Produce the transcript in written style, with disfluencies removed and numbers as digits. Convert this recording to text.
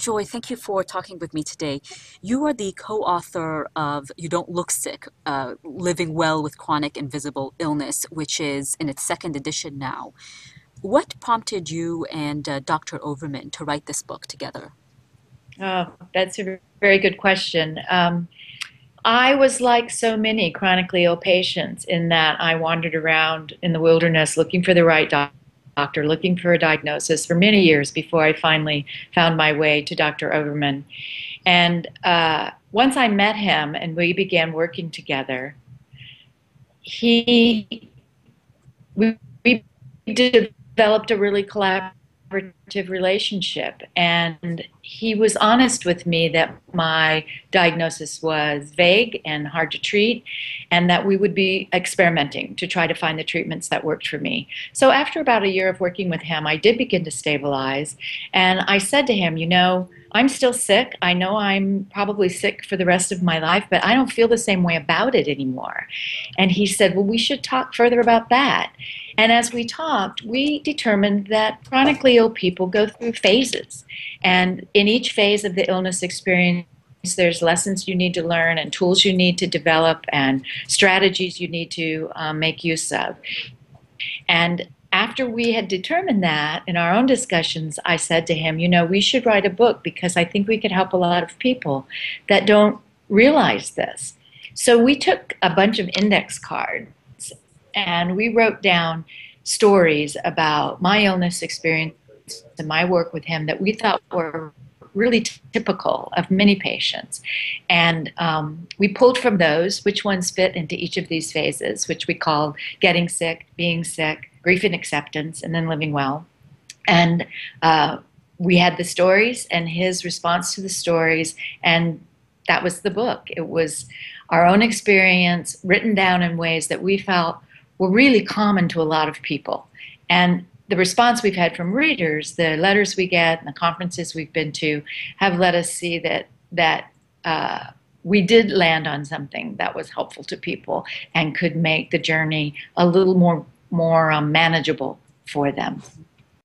Joy, thank you for talking with me today. You are the co-author of You Don't Look Sick, Living Well with Chronic Invisible Illness, which is in its second edition now. What prompted you and Dr. Overman to write this book together? Oh, that's a very good question. I was like so many chronically ill patients in that I wandered around in the wilderness looking for the right doctor, looking for a diagnosis for many years before I finally found my way to Dr. Overman. And once I met him and we began working together, he we developed a really collaborative relationship, and he was honest with me that my diagnosis was vague and hard to treat, and that we would be experimenting to try to find the treatments that worked for me. So after about a year of working with him, I did begin to stabilize, and I said to him, I'm still sick. I know I'm probably sick for the rest of my life, but I don't feel the same way about it anymore. And he said, well, we should talk further about that. And as we talked, we determined that chronically ill people go through phases. And in each phase of the illness experience, there's lessons you need to learn and tools you need to develop and strategies you need to make use of. And after we had determined that in our own discussions, I said to him, we should write a book because I think we could help a lot of people that don't realize this. So we took a bunch of index cards and we wrote down stories about my illness experience and my work with him that we thought were really typical of many patients. And we pulled from those which ones fit into each of these phases, which we called getting sick, being sick, grief and acceptance, and then living well. And we had the stories and his response to the stories, and that was the book. It was our own experience written down in ways that we felt were really common to a lot of people. And the response we've had from readers, the letters we get, and the conferences we've been to, have let us see that we did land on something that was helpful to people and could make the journey a little more manageable for them.